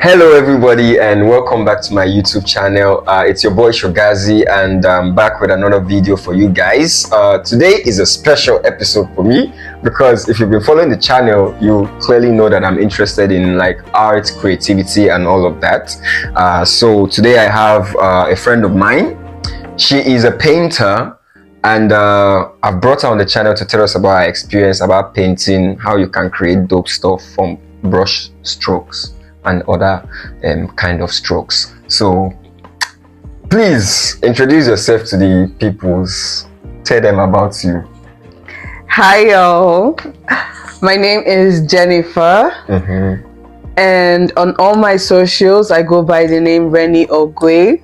Hello, everybody, and welcome back to my YouTube channel. It's your boy Shogazi, and I'm back with another video for you guys. Today is a special episode for me because if you've been following the channel, you clearly know that I'm interested in like art, creativity, and all of that. So today I have a friend of mine. She is a painter, and I've brought her on the channel to tell us about her experience about painting, how you can create dope stuff from brush strokes and other kind of strokes. So please introduce yourself to the peoples. Tell them about you. Hi y'all, my name is Jennifer, and on all my socials I go by the name Renny Ogwe.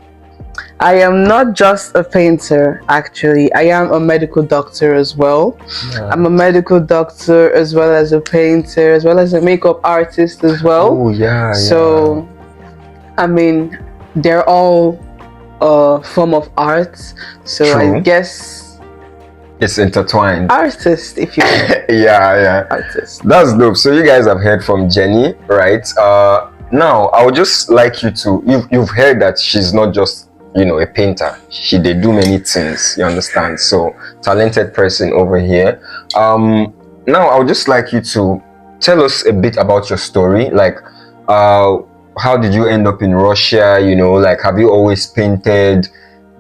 I am not just a painter, actually. I am a medical doctor as well. Yeah. I'm a medical doctor as well as a painter, as well as a makeup artist as well. Oh, yeah. So, I mean, they're all a form of art. So True. I guess it's intertwined. Artist, if you will. Yeah. Artist. That's dope. So you guys have heard from Jenny, right? Now, I would just like you to, you've heard that she's not just a painter. They do many things, you understand? So talented person over here. Now I would just like you to tell us a bit about your story. Like how did you end up in Russia? Like, have you always painted?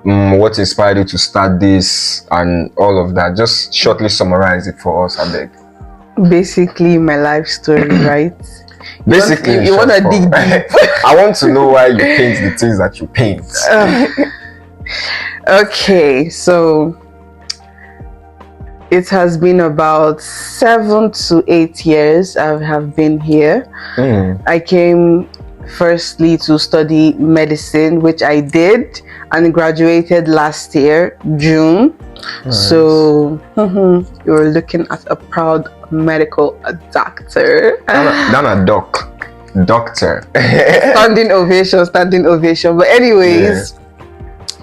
What inspired you to start this and all of that? Just shortly summarize it for us, I beg. Basically my life story, right? Basically, you want to dig deep. I want to know why you paint the things that you paint. Okay, so it has been about 7 to 8 years I have been here. I came firstly to study medicine, which I did, and graduated last year, June. Nice. So you were looking at a proud medical doctor. Not a doctor. Standing ovation. But anyways,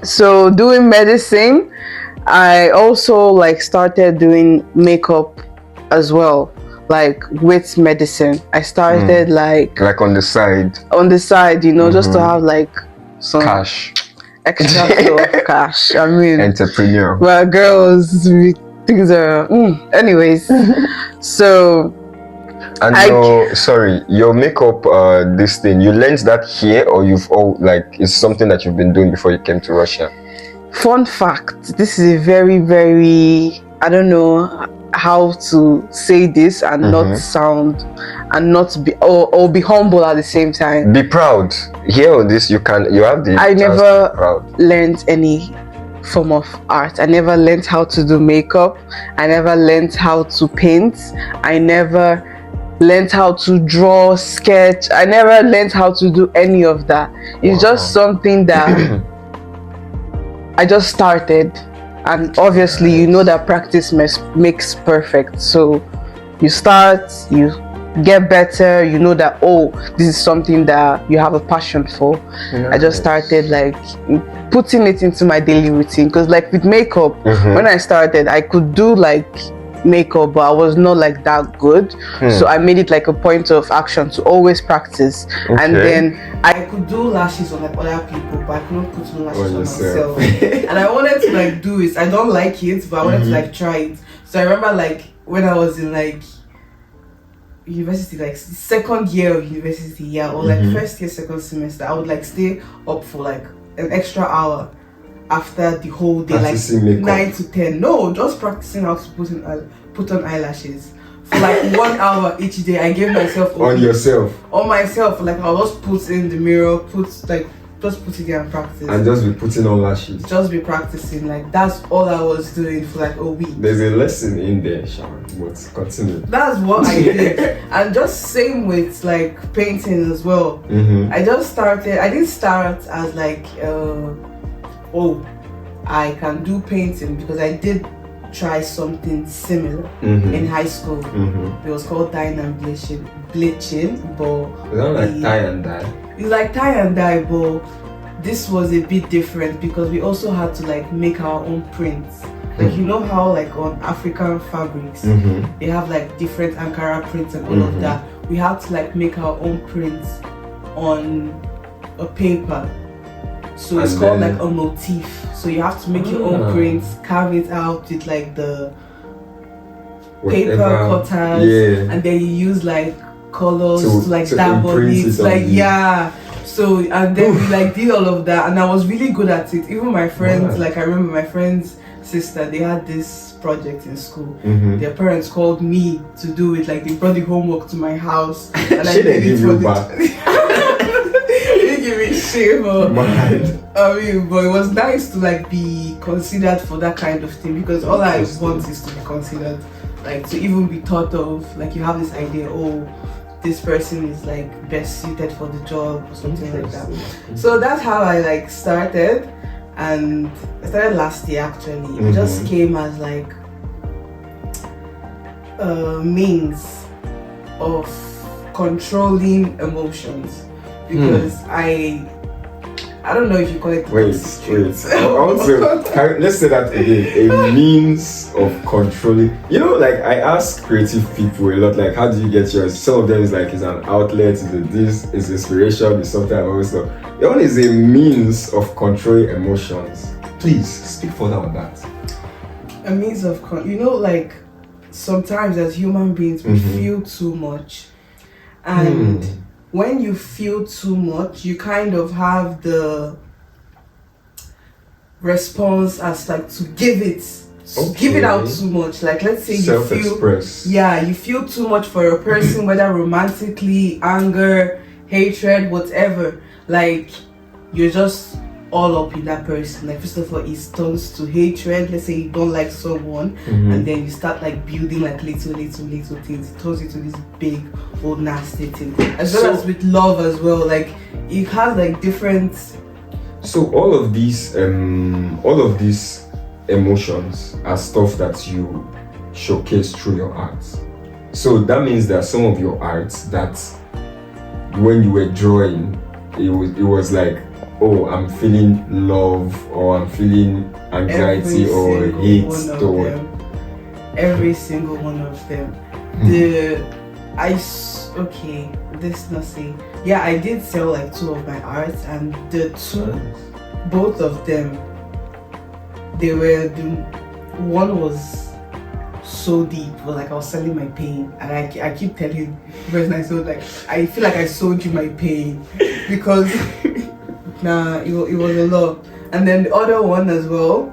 So doing medicine, I also started doing makeup as well. Like with medicine, I started like on the side. On the side, just to have some cash. Extra flow of cash. I mean, entrepreneur. Well, girls, things are. Anyways, so. And your makeup, this thing, you learned that here, or it's something that you've been doing before you came to Russia? Fun fact: this is a very, very, I don't know how to say this and not sound and not be or be humble at the same time. Be proud. Here on this, you have the. I never learned any form of art. I never learned how to do makeup. I never learned how to paint. I never learned how to draw, sketch. I never learned how to do any of that. It's just something that I just started, and obviously that practice makes perfect. So you start, you get better, that this is something that you have a passion for. I just started putting it into my daily routine, because with makeup, when I started, I could do makeup, but I was not that good. So I made it a point of action to always practice. And then I could do lashes on other people, but I couldn't put lashes on myself. And I wanted to do it. I don't like it, but I wanted to try it. So I remember when I was in university, second year of university, or first year, second semester, I would stay up for an extra hour after the whole day, 9 to 10. No, just practicing how to put on eyelashes for 1 hour each day. I gave myself on myself. I'll just put in the mirror, just put it there and practice. And just be putting on lashes. Just be practicing. That's all I was doing for a week. There's a lesson in there, Sharon. But continue. That's what I did. And just same with painting as well. I just started. I didn't start as I can do painting, because I did try something similar in high school. It was called dyeing and bleaching, but it's not tie and dye. It's tie and dye, but this was a bit different because we also had to make our own prints. How on African fabrics they have different Ankara prints and all of that. We had to make our own prints on a paper. So it's And called then- like a motif. So you have to make your own prints, carve it out with like the paper Whatever. cutters, Yeah. and then you use like colors To- to like to dab on imprint it. it on Like you. yeah. So and then we like did all of that, and I was really good at it. Even my friends, Wow. like I remember my friend's sister, they had this project in school. Mm-hmm. Their parents called me to do it. Like they brought the homework to my house, and I Shit, they did give it you for back. the. They didn't give me shit, but Mad. I mean, but it was nice to like be considered for that kind of thing, because all I Interesting. want is to be considered, like to even be thought of. Like you have this idea, oh, this person is like best suited for the job or something like that. So that's how I like started, and I started last year actually. It just Mhm. came as like a means of controlling emotions, because I don't know if you call it Wait. I want to. Let's say that again. A means of controlling. You know, like I ask creative people a lot. Like, how do you get yours? Some of them is like it's an outlet. Is it this? Is inspiration? Is something I've always thought. Your one is a means of controlling emotions. Please speak further on that. a means of like sometimes as human beings we Mhm. feel too much, and when you feel too much you kind of have the response as like to give it out Okay. too much. Like let's say you feel Self-express. you feel too much for a person, whether romantically, anger, hatred, whatever. Like you're just all up in that person. Like first of all, it turns to hatred. Let's say you don't like someone, Mhm. and then you start like building like little things. It turns into this big old nasty thing. As well So- as with love as well. Like it has like different. So all of these emotions are stuff that you showcase through your art. So that means that some of your arts that when you were drawing, it was like, oh, I'm feeling love, or I'm feeling anxiety Every or single hate one of toward. them. Every single one of them. Okay, this not say. Yeah, I did sell like 2 of my arts, and both of them, one was so deep, but like I was selling my pain, and I keep telling the person I sold, like I feel like I sold you my pain, because it was a lot. And then the other one as well,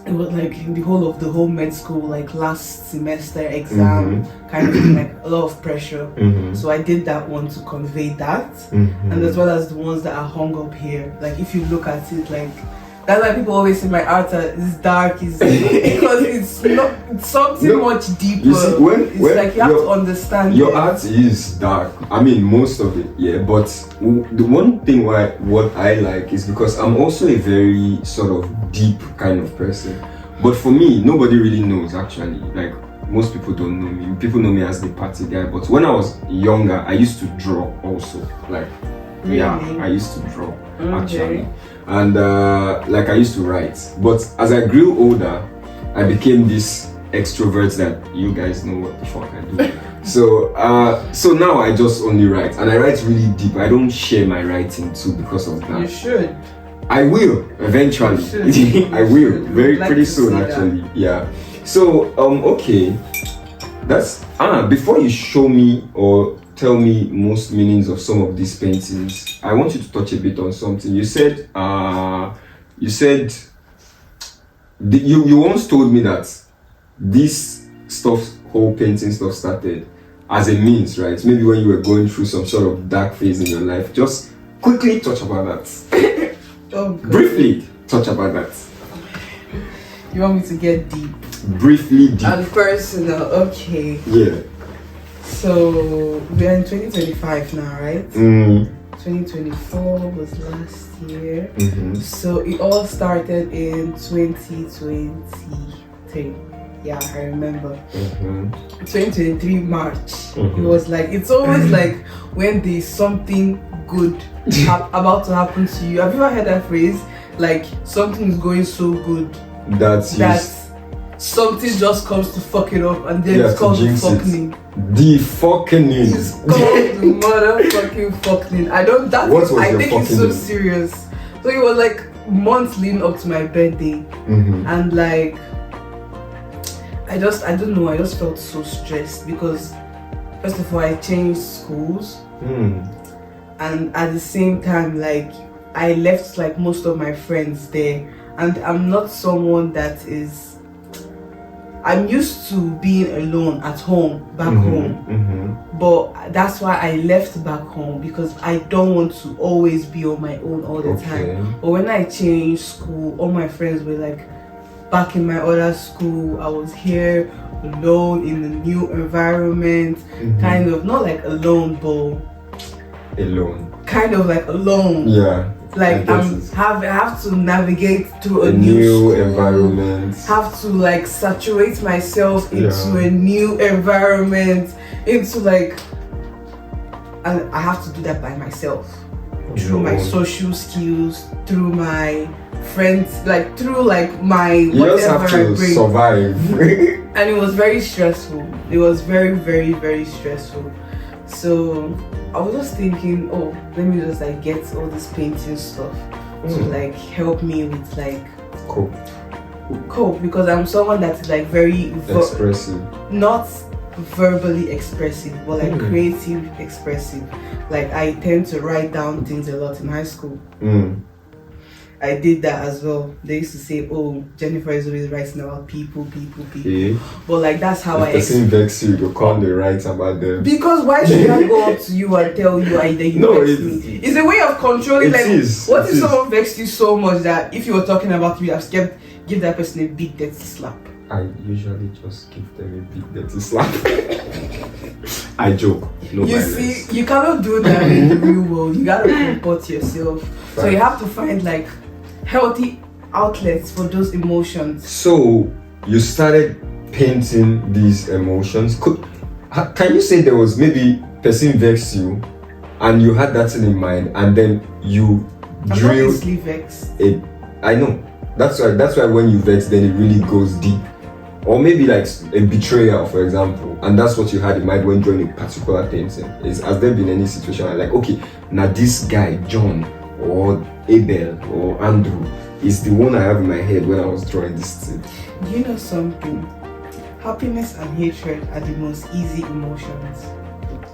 it was like the whole med school, like last semester exam kind of thing, like a lot of pressure. So I did that one to convey that, and as well as the ones that are hung up here. Like if you look at it, like that's why people always say my art is dark, is because it's something much deeper. You see, when like you have to understand your it. art is dark. I mean, most of it, yeah. But the one thing what I like is because I'm also a very sort of deep kind of person. But for me, nobody really knows actually. Like most people don't know me. People know me as the party guy. But when I was younger, I used to draw also. Like, yeah, Really? I used to draw actually. Okay. And like I used to write, but as I grew older, I became this extrovert that you guys know what the fuck I do. So now I just only write, and I write really deep. I don't share my writing too because of You that. should. I will eventually. You should. I will You should. very We'd like pretty to soon see that. actually. Yeah. So okay, that's before you show me or tell me most meanings of some of these paintings, I want you to touch a bit on something. You said you once told me that this whole painting stuff started as a means, right? Maybe when you were going through some sort of dark phase in your life. Just quickly touch about that. Oh, God. Briefly touch about that. You want me to get deep? Briefly deep. And personal, okay. Yeah. So we're in 2025 now, right? 2024 was last year. So it all started in 2023. Yeah, I remember. 2023 March. It was like, it's always like when there's something good about to happen to you. Have you ever heard that phrase? Like something's going so good That's that something just comes to fuck it up, and then Yeah, it's called to the jinx fucking. The fucking It's called the motherfucking fucking. I don't. That What is, was I your think it's fucking so name? serious. So it was like months leading up to my birthday, and like I don't know. I just felt so stressed because first of all I changed schools, and at the same time like I left like most of my friends there, and I'm not someone that is. I'm used to being alone at home, back home, but that's why I left back home, because I don't want to always be on my own all the time. But when I changed school, all my friends were like back in my other school. I was here alone in a new environment, kind of not like alone, but kind of like alone. Yeah. Like I have to navigate through a new school, environment. Have to like saturate myself into a new environment, into like, and I have to do that by myself through my social skills, through my friends, like through like my you whatever just have I to bring. survive. And it was very stressful. It was very, very, very stressful. So I was just thinking, oh, let me just like get all this painting stuff to like help me with like cope, because I'm someone that's like very expressive, not verbally expressive, but like creative expressive. Like I tend to write down things a lot in high school. I did that as well. They used to say, oh, Jennifer is always writing about people. Yeah. But like that's how if person vex you, you can't write about them. Because why should I go up to you and tell you that you vexed me? It's a way of controlling. Like, what if someone vexed you so much that if you were talking about you, I've give that person a big dirty slap? I usually just give them a big dirty slap. I joke. No you violence. See, you cannot do that in the real world. You gotta comport yourself. Right. So you have to find like healthy outlets for those emotions. So you started painting these emotions. Can you say there was maybe person vexed you and you had that thing in mind, and then you drilled it? I know. That's why when you vex, then it really goes deep. Or maybe like a betrayal, for example, and that's what you had in mind when drawing a particular painting. Has there been any situation like, okay, now this guy John or Abel or Andrew is the one I have in my head when I was drawing this thing? You know something? Happiness and hatred are the most easy emotions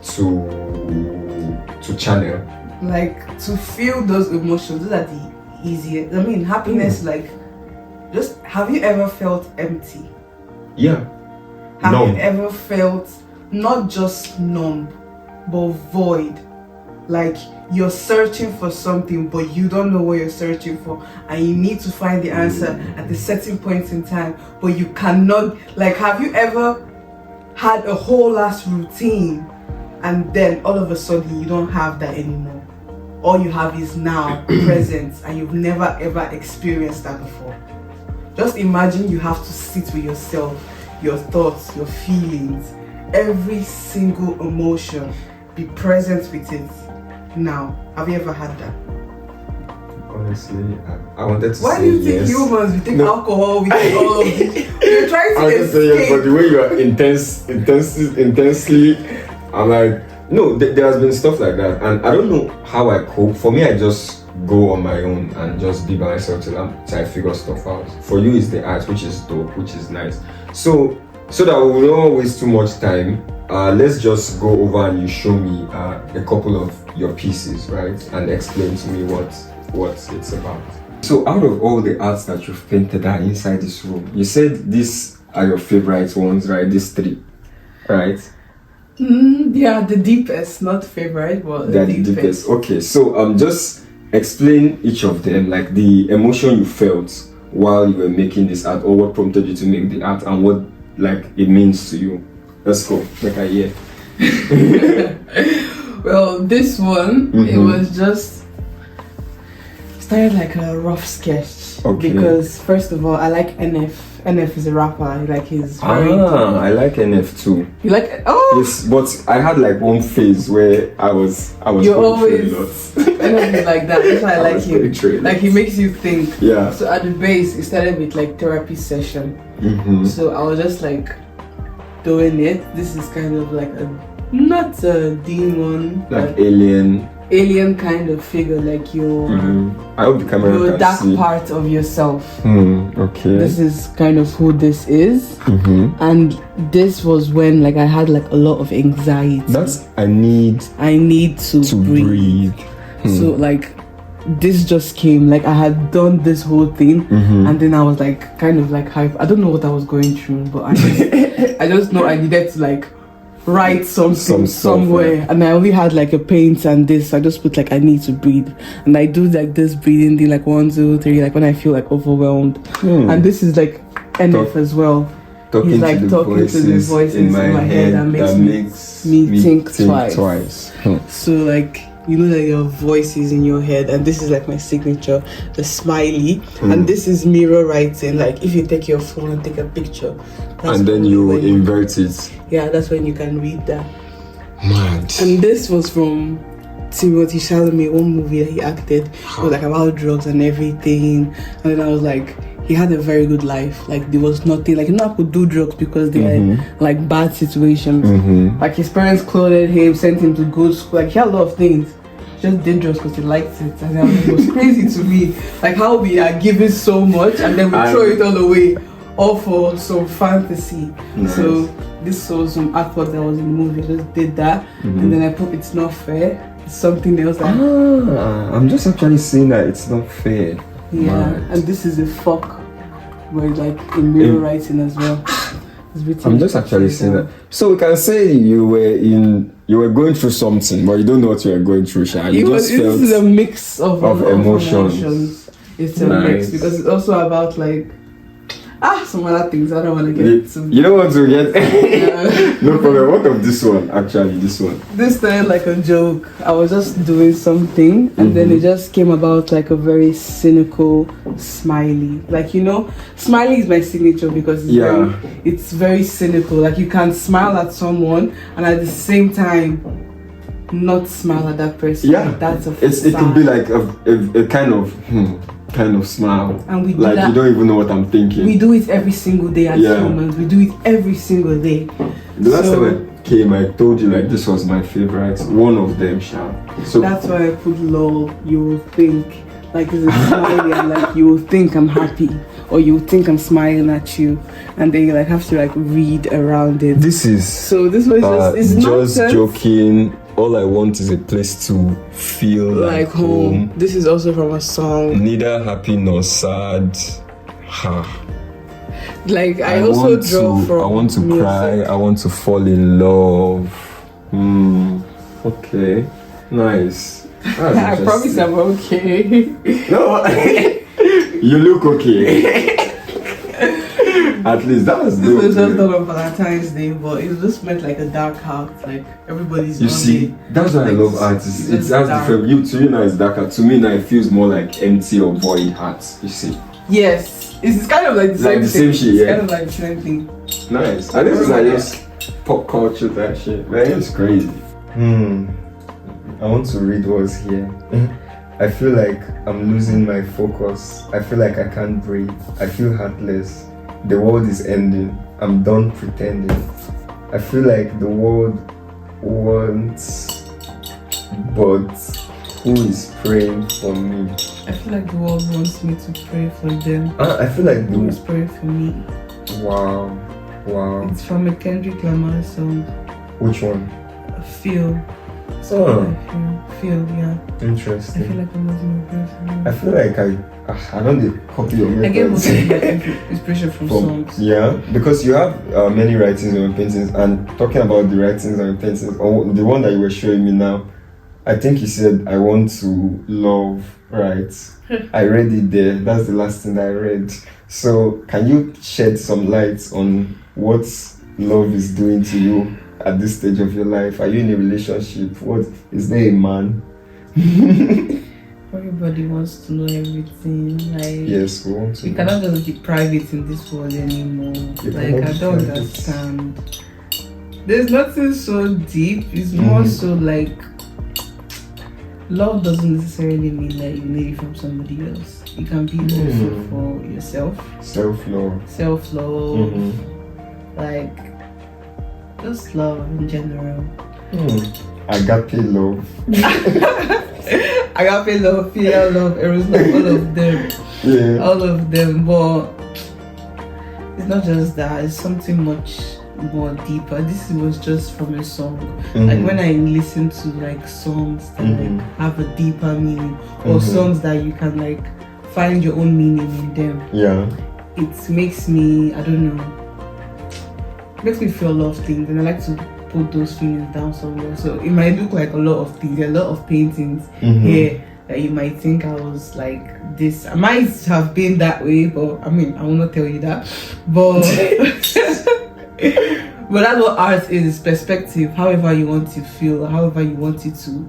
to channel. Like to feel those emotions, those are the easiest. I mean, happiness, like, just have you ever felt empty? Yeah. Have you ever felt not just numb, but void? Like you're searching for something, but you don't know what you're searching for, and you need to find the answer at a certain point in time, but you cannot. Like, have you ever had a whole last routine, and then all of a sudden you don't have that anymore? All you have is now, present, and you've never ever experienced that before. Just imagine you have to sit with yourself, your thoughts, your feelings, every single emotion, be present with it. Now, have you ever had that? Honestly, I wanted to say yes. Why do you think humans, we take alcohol, we take all of this? We're trying to escape. Say yes, but the way you are intensely, I'm like, no, there has been stuff like that, and I don't know how I cope. For me, I just go on my own and just be by myself till I figure stuff out. For you, it's the art, which is dope, which is nice. So that we will not waste too much time, let's just go over and you show me a couple of your pieces, right, and explain to me what it's about. So out of all the arts that you've painted that are inside this room, you said these are your favorite ones, right? These three, right? They are the deepest, not favorite, but they're the deepest. Okay, so just explain each of them, like the emotion you felt while you were making this art, or what prompted you to make the art, and what like it means to you. Let's go. Like I hear. Well, this one, it was just started like a rough sketch. Okay. Because first of all, I like NF NF is a rapper. Like he's very. I like NF too. You like? Oh. Yes, but I had like one phase where I was. You're always. NF is like that. That's why I like him. Like he makes you think. Yeah. So at the base, it started with like therapy session. So I was just like doing it. This is kind of like not a demon, like alien kind of figure, like your I hope the camera your can dark see. part of yourself. Okay. This is kind of who this is. And this was when like I had like a lot of anxiety. I need to breathe. So like this just came, like I had done this whole thing and then I was like kind of like hype. I don't know what I was going through, but I just know I needed to like write something somewhere, and I only had like a paint and this. I just put like I need to breathe, and I do like this breathing thing, like 1, 2, 3, like when I feel like overwhelmed. And this is like NF as well. He's like talking to the voices in my head that makes me think twice. So like, you know that your voice is in your head, and this is like my signature, the smiley, and this is mirror writing. Like if you take your phone and take a picture, and then you invert it. Yeah, that's when you can read that. Mad. And this was from Timothée Chalamet, one movie that he acted. It was like about drugs and everything. And then I was like, he had a very good life. Like there was nothing, like I could do drugs because they had like bad situations. Like his parents clothed him, sent him to good school. Like he had a lot of things. Just did drugs because he liked it. And it was crazy to me. Like how we are given so much and then we throw it all away, all for some fantasy. Nice. So this was some artwork that was in the movie. I just did that, and then I put "It's Not Fair." It's something else. Like, I'm just actually seeing that it's not fair. Yeah, Mad. and this is a fuck, where like in mirror writing as well. I'm just actually seeing that. So we can say you were going through something, but you don't know what you were going through, Sha. You just felt this is a mix of emotions. It's a mix because it's also about like some other things I don't want to get to. You don't want to get no problem. What of this one? Actually, this one. This started like a joke. I was just doing something, and then it just came about like a very cynical smiley. Like smiley is my signature because it's very cynical. Like you can smile at someone and at the same time not smile at that person. Yeah, that's it could be like a kind of smile, and we do like that. You don't even know what I'm thinking. We do it every single day as humans. We do it every single day. The last time I came, I told you like this was my favorite, one of them, Sha. So that's why I put lol. You will think like it's a smiley, and like you will think I'm happy, or you will think I'm smiling at you, and then you like have to like read around it. This is this was it's just nonsense. Joking. All I want is a place to feel like home. This is also from a song. Neither happy nor sad. Like I also draw from. I want to music. cry. I want to fall in love. Okay. Nice. I promise I'm okay. No. You look okay. At least that was dope. This was just done on Valentine's Day, but it just meant like a dark heart. Like everybody's. You see, that's why I love art. It's different. To you now it's darker. To me now it feels more like empty or void hearts. You see. Yes, it's kind of like the same shit. Yeah. It's kind of like the same thing. Nice. And this is like just pop culture that shit. Man, it's crazy. I want to read what's here. I feel like I'm losing my focus. I feel like I can't breathe. I feel heartless. The world is ending. I'm done pretending. I feel like the world wants, but who is praying for me? I feel like the world wants me to pray for them. I feel like who is praying for me? Wow. It's from a Kendrick Lamar song. Which one? Feel. Feel, yeah. Interesting. I feel like I'm losing my breath. I feel like I don't copy your methods. I get most of my inspiration from songs. Yeah, because you have many writings on your paintings, and talking about the writings on your paintings, or the one that you were showing me now, I think you said, I want to love, right? I read it there. That's the last thing that I read. So can you shed some light on what love is doing to you at this stage of your life? Are you in a relationship? What is there a man? Everybody wants to know everything. Like, Yes, we want to. you cannot just be private in this world anymore. You Like, cannot I be don't private. understand. There's nothing so deep. It's more so like love doesn't necessarily mean that you need it from somebody else. It can be also for yourself. Self-love. Self-love. Like, just love in general. Agape love. Agape love, filial love, eros love, all of them. Yeah. All of them, but it's not just that, it's something much more deeper. This was just from a song. Like when I listen to like songs that like have a deeper meaning, or songs that you can like find your own meaning in them. Yeah. It makes me, I don't know, makes me feel a lot of things, and I like to put those feelings down somewhere. So it might look like a lot of things, a lot of paintings here that you might think I was like this. I might have been that way, but I mean, I will not tell you that. But but that's what art is, perspective. However you want to feel, however you want it to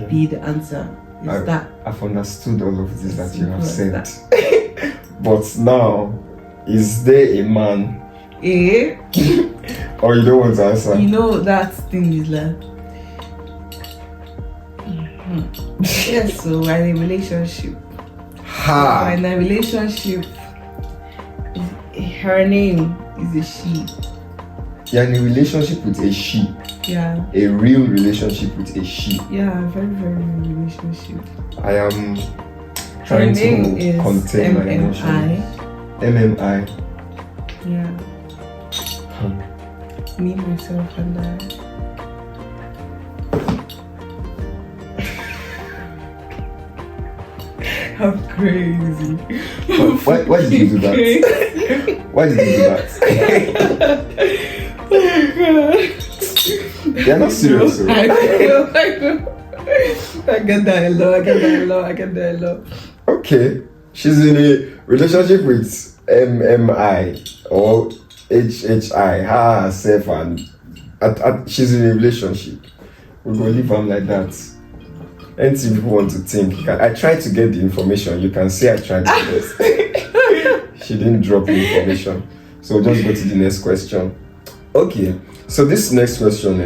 be the answer. Is that I've understood all of this that you have Simple said. But now, is there a man? Or you don't want to answer? You know that thing is like yes, so we're in a relationship. We're in a relationship. Her name is a she. You're in a relationship with a she. Yeah. A real relationship with a she. Yeah, very, very real relationship. I am Her trying name to is contain my MMI. emotions. MMI. Yeah. Me, myself, and I. I'm crazy. Why did you do that? Why did you do that? Oh my god. You're not serious. So. I know. I get that a lot. Okay. She's in a relationship with MMI or HHI, her herself, and she's in a relationship. We're gonna leave them like that. Anything people want to think. I tried to get the information. You can say I tried to get. She didn't drop the information. So we'll just go to the next question. Okay. So this next question,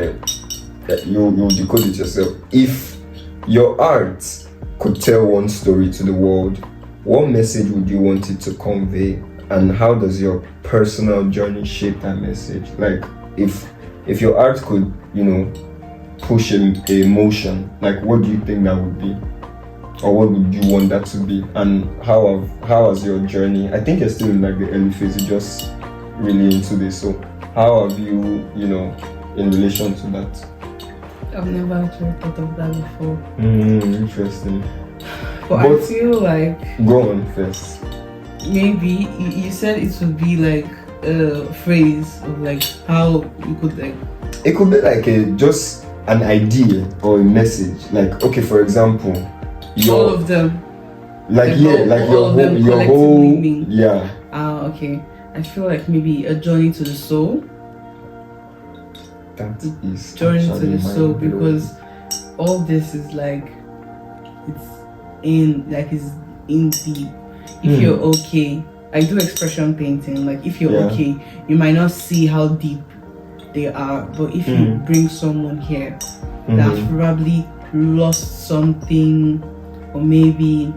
you decode it yourself. If your art could tell one story to the world, what message would you want it to convey? And how does your personal journey shape that message? Like, if your art could, push an emotion, like what do you think that would be? Or what would you want that to be? And how has your journey, I think you're still in like the early phase, you're just really into this. So how have you, in relation to that? I've never actually thought of that before. Interesting. But I feel like go on first. maybe you said it would be like a phrase of like how you could like. It could be like just an idea or a message. Like, okay, for example, All of them. Like your whole meaning. yeah. Okay. I feel like maybe a journey to the soul. That is Journey to actually the soul, mind-blowing. because all this is like it's in deep. If you're okay, I do expression painting. Like if you're okay, you might not see how deep they are, but if you bring someone here that's probably lost something, or maybe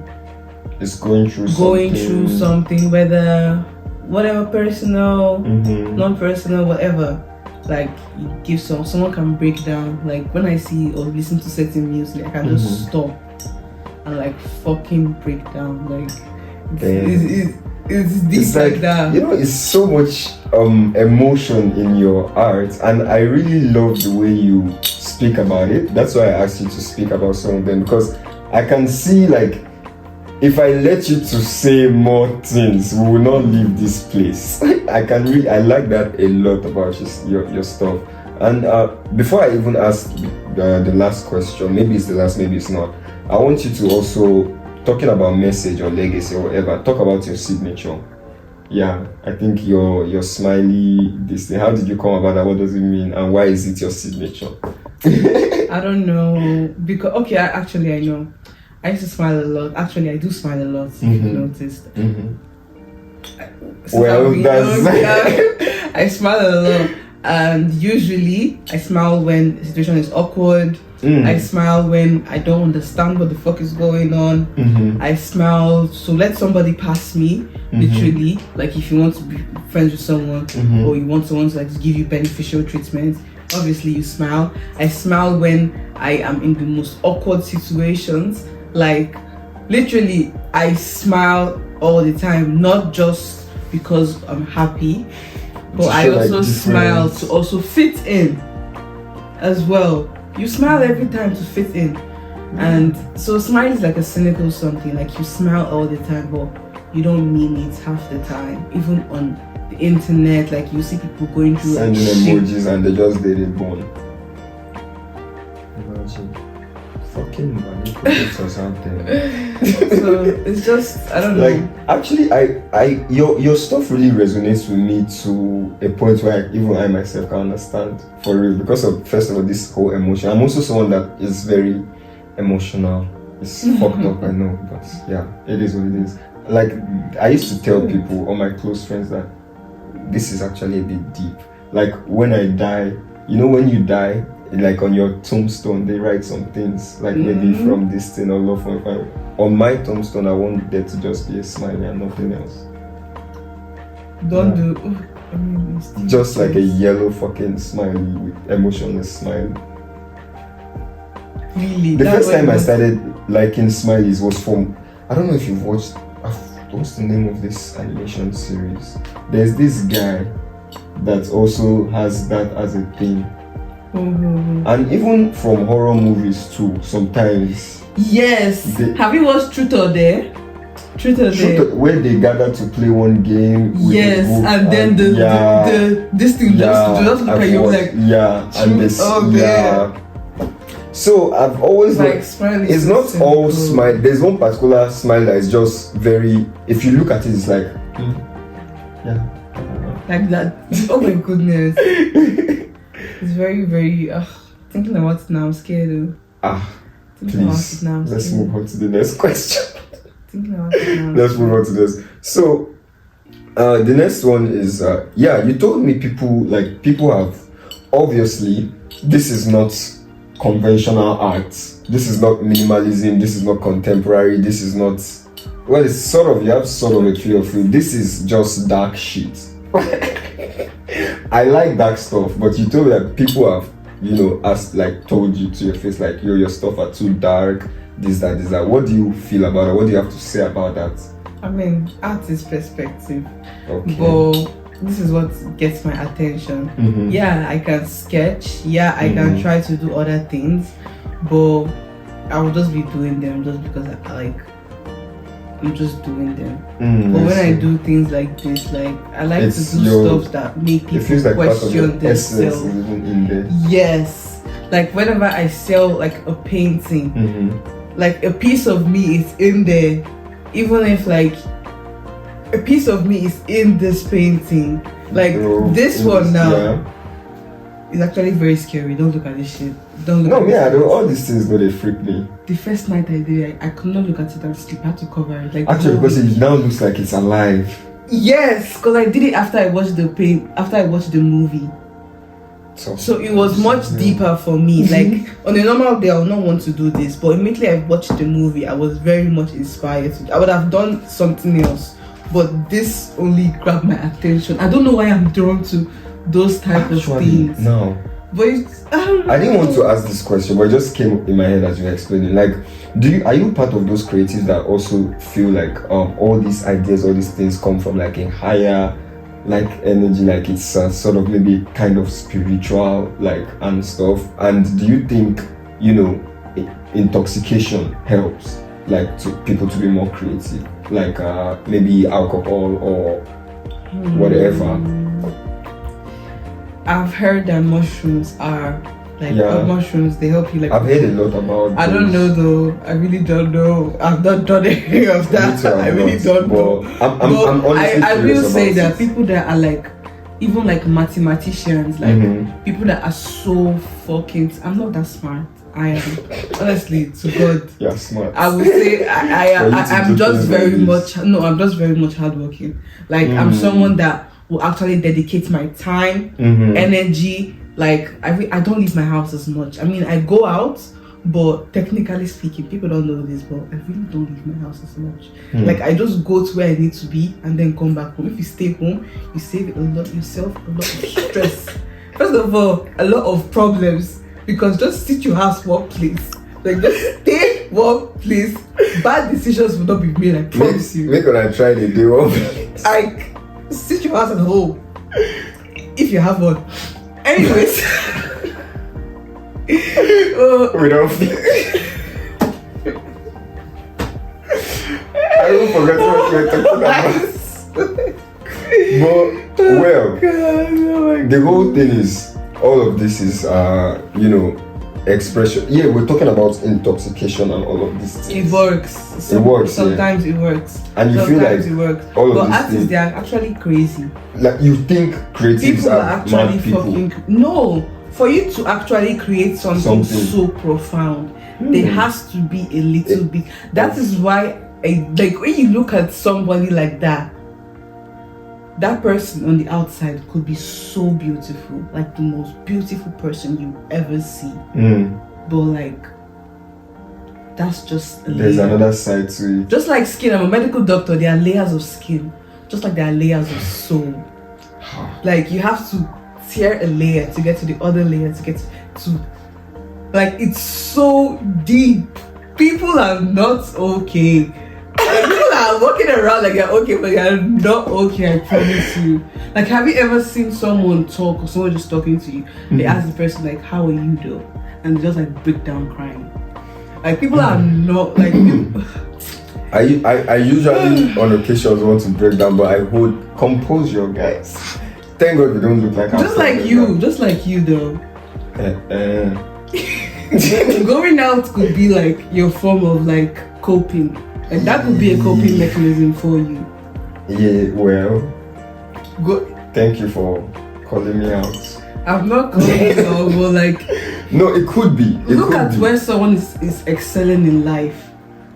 it's going through something, whatever personal, non-personal, whatever, like you give someone can break down. Like when I see or listen to certain music, I can just stop and like fucking break down. Like it's deep, like that. It's so much emotion in your art, and I really love the way you speak about it. That's why I asked you to speak about some of them, because I can see, like, if I let you to say more things, we will not leave this place. I like that a lot about your stuff. And before I even ask the last question, maybe it's the last, maybe it's not, I want you to also, talking about message or legacy or whatever, talk about your signature. Yeah, I think your smiley, this thing, how did you come about that? What does it mean? And why is it your signature? I don't know, because I know. I used to smile a lot. Actually, I do smile a lot. If you noticed. Well, that's I smile a lot, and usually I smile when the situation is awkward. I smile when I don't understand what the fuck is going on. I smile to let somebody pass me, literally. Like if you want to be friends with someone, or you want someone to like give you beneficial treatment, obviously you smile. I smile when I am in the most awkward situations. Like literally, I smile all the time, not just because I'm happy, but I also smile to also fit in as well. You smile every time to fit in, and so smile is like a cynical something. Like you smile all the time, but you don't mean it half the time. Even on the internet, like you see people going through sending emojis and they just did it born. Imagine fucking manipulators out there. So it's just I don't know. Like actually, your stuff really resonates with me to a point where even I myself can understand for real, because of first of all this whole emotion. I'm also someone that is very emotional. It's fucked up, I know, but yeah, it is what it is. Like I used to tell people, all my close friends, that this is actually a bit deep. Like when I die, you know, when you die, like on your tombstone they write some things like maybe from this thing or love from family. On my tombstone I want there to just be a smiley and nothing else. Don't do just like a yellow fucking smiley with emotionless smile. Really? The first time I started liking smileys was from, I don't know if you've watched, what's the name of this animation series? There's this guy that also has that as a thing. And even from horror movies too, sometimes. Yes. Have you watched Truth or Dare? Truth or Dare? Where they gather to play one game. With yes, and then this thing just look at you like. Yeah, and this. Yeah. So I've always like it's not all smile. There's one particular smile that is just very. If you look at it, it's like. Yeah. Like that. Oh my goodness. It's very, very. Thinking about it now, I'm scared. Please. Let's move on to the next question. Thinking about it now. Let's move on to this. So, the next one is you told me people have obviously this is not conventional art. This is not minimalism. This is not contemporary. This is not. Well, it's sort of, you have sort of a feel of it. This is just dark shit. I like dark stuff, but you told me that people have, told you to your face, like, yo, your stuff are too dark, this, that. What do you feel about it? What do you have to say about that? I mean, art is perspective. Okay. But this is what gets my attention. Yeah, I can sketch. Yeah, I can try to do other things, but I will just be doing them just because I'm just doing them. But when I do things like this, like I like to do stuff that make people like question themselves. In there. Yes, like whenever I sell like a painting, like a piece of me is in there, even if like a piece of me is in this painting. Like this one now is actually very scary. Don't look at this shit. Don't look. No, yeah, all these things, they freak me. The first night I did, I could not look at it and sleep. I had to cover it. Like actually, because it now looks like it's alive. Yes, because I did it after I watched the movie. So it was much deeper for me. Like on a normal day, I would not want to do this, but immediately I watched the movie, I was very much inspired. I would have done something else, but this only grabbed my attention. I don't know why I'm drawn to those type of things. No. But I didn't want to ask this question, but it just came in my head as you were explaining. Like, are you part of those creatives that also feel like all these ideas, all these things come from like a higher like energy, like it's sort of maybe kind of spiritual, like, and stuff? And do you think intoxication helps like to people to be more creative, like maybe alcohol or whatever? I've heard that mushrooms are like mushrooms, they help you like. I've heard a lot about I don't know though. I really don't know. I've not done any of that. I really don't know. I'm honestly I will say that it. People that are like, even like mathematicians, like people that are so fucking. I'm not that smart. I am honestly to God. You're smart. I would say I'm just very much hardworking. Like I'm someone that will actually dedicate my time, energy. Like I don't leave my house as much. I mean, I go out, but technically speaking, people don't know this, but I really don't leave my house as much. Like I just go to where I need to be and then come back home. If you stay home, you save yourself a lot of stress. First of all, a lot of problems, because just sit your house one place. Like just stay one place. Bad decisions will not be made, I promise you. Make when I try the day one. Like sit your house at home. If you have one. Anyways. We don't I will forget what we're talking about. But well, the whole thing is, all of this is expression. Yeah, we're talking about intoxication and all of these things. It works. Sometimes it works. And you sometimes feel like it works. all of but these artists, things, they are actually crazy. like you think creatives People are are actually mad people. no. For you to actually create something so profound, there has to be a little bit. That is why, like when you look at somebody like that, that person on the outside could be so beautiful, like the most beautiful person you ever see. But like, that's just a There's layer. another side to it. Just like skin, I'm a medical doctor. There are layers of skin, just like there are layers of soul. Like you have to tear a layer to get to the other layer to get to, like, it's so deep. People are not okay. People are walking around like they're okay, but they're not okay, I promise you. Like, have you ever seen someone talk, or someone just talking to you, they ask the person like, how are you though? And they just like break down crying. Like, people are not like I usually on occasions want to break down, but I would compose your guys. Thank God we don't look like just like you though. Going out could be like your form of like coping. Like that could be a coping mechanism for you. Yeah, well, Go. thank you for calling me out. I'm not calling you out, but like, no, it could be. look at where someone is excelling in life.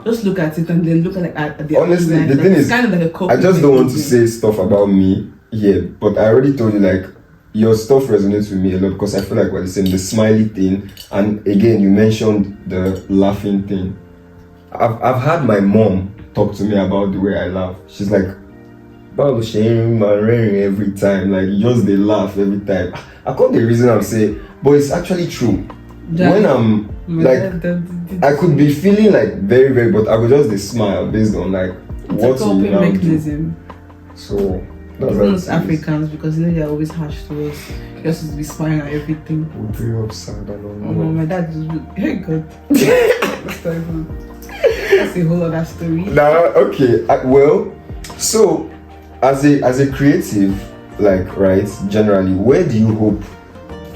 Just look at it and then look at the honestly, life. the Like, thing it's is, kind of like a coping I just don't want to mechanism. say stuff about me here, but I already told you, like, your stuff resonates with me a lot because I feel like we're the same. The smiley thing, and again, you mentioned the laughing thing. I've had my mom talk to me about the way I laugh. She's like, "Balo sharing my rain every time, like just they laugh every time." I call the reason I'm saying, but it's actually true. When I'm like, I could be feeling like very, very, but I would just smile based on like it's what a you coping now do. mechanism. So that's Even how as it is. Africans, because you know they're always harsh to us. Just to be smiling at everything. We grew up sad, I don't Oh know. my dad is very good. That's terrible. That's a whole other story. Now, okay, well, so as a creative, like, right, generally, where do you hope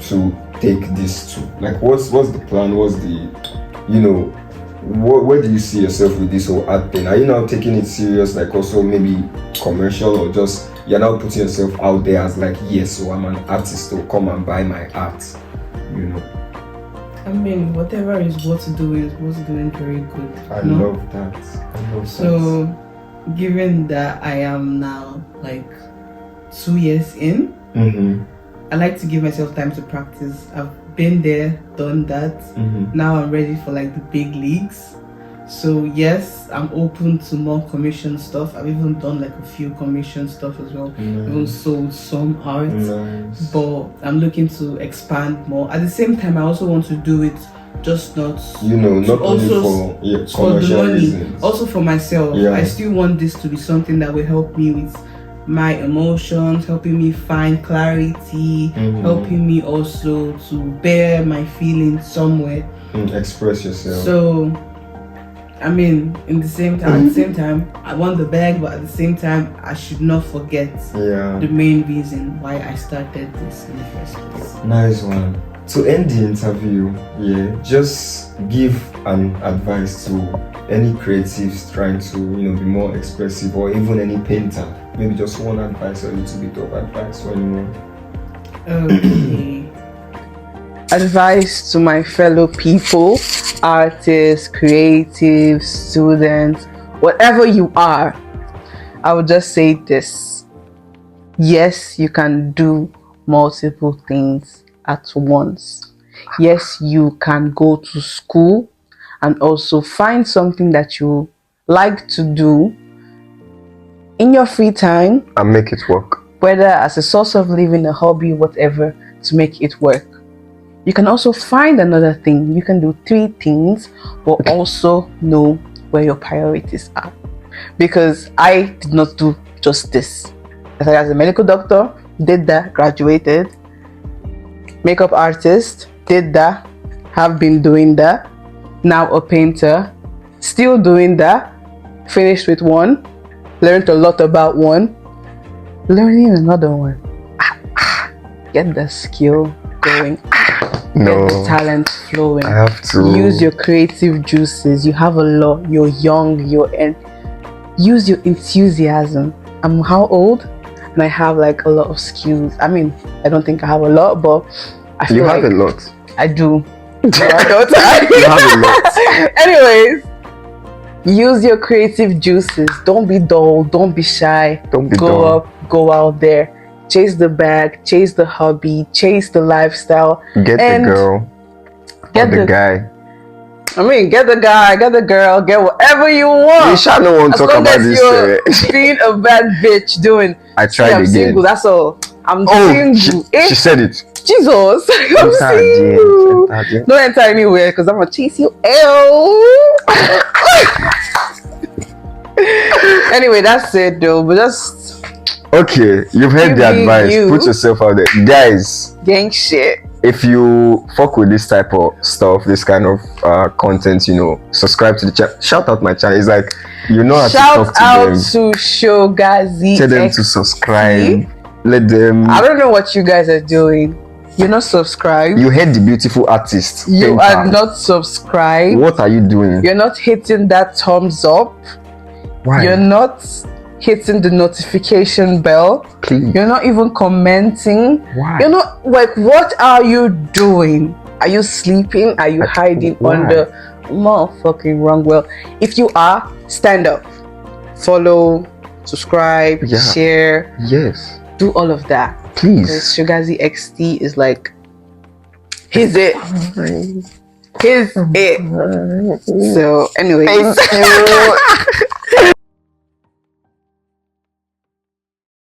to take this to? Like, what's the plan? What's the, where do you see yourself with this whole art thing? Are you now taking it serious, like also maybe commercial, or just you're now putting yourself out there as like, yes, so I'm an artist, so come and buy my art, I mean, whatever is worth doing very good. I love that. So, given that I am now like 2 years in, I like to give myself time to practice. I've been there, done that. Now I'm ready for like the big leagues. So yes, I'm open to more commission stuff. I've even done like a few commission stuff as well. Even sold some art. But I'm looking to expand more. At the same time, I also want to do it just not not only for the commercial money, reasons. also for myself. Yeah. I still want this to be something that will help me with my emotions, helping me find clarity, helping me also to bear my feelings somewhere. Express yourself. So I mean, at the same time, I want the bag, but at the same time, I should not forget the main reason why I started this in the first place. Nice one. To end the interview, just give an advice to any creatives trying to, be more expressive, or even any painter. Maybe just one advice or a little bit of advice for anyone. Okay. advice to my fellow people, artists, creatives, students, whatever you are, I would just say this. Yes, you can do multiple things at once. Yes, you can go to school and also find something that you like to do in your free time and make it work, whether as a source of living, a hobby, whatever, to make it work. You can also find another thing. You can do 3 things, but also know where your priorities are. Because I did not do just this. I started as a medical doctor, did that, graduated. Makeup artist, did that, have been doing that. Now a painter, still doing that. Finished with one, learned a lot about one, learning another one. Get the skill going. Get the talent flowing. I have to use your creative juices. You have a lot. You're young. Use your enthusiasm. I'm how old? And I have like a lot of skills. I mean, I don't think I have a lot, but I feel you like have a lot. I do. No, I don't. You have a lot. Anyways, use your creative juices. Don't be dull. Don't be shy. Don't be go dull. up. Go out there. Chase the bag. Chase the hobby. Chase the lifestyle. Get the girl. Get the guy. I mean, get the guy, get the girl, get whatever you want. You shall not want to talk about this. You're being a bad bitch doing. I tried I'm again. Single, that's all. I'm single. She said it. Jesus, I'm single. Don't enter anywhere because I'm gonna chase you. Anyway, that's it though. But just okay. You've heard the advice. Put yourself out there, guys. Gang shit. If you fuck with this type of stuff, this kind of content, you know, subscribe to the channel. Shout out my channel. It's like, you know how to talk to them. Shout out to Shogazi. Tell them to subscribe. Let them. I don't know what you guys are doing. You're not subscribed. You hate the beautiful artist. You are not subscribed. What are you doing? You're not hitting that thumbs up. Why? You're not hitting the notification bell. Please. You're not even commenting. Why? You're not like, what are you doing? Are you sleeping? Are you hiding under motherfucking wrong? Well, if you are, stand up, follow, subscribe, share. Yes. Do all of that. Please. Shogazi XT is like, he's it. He's it. So, anyway. Thank you.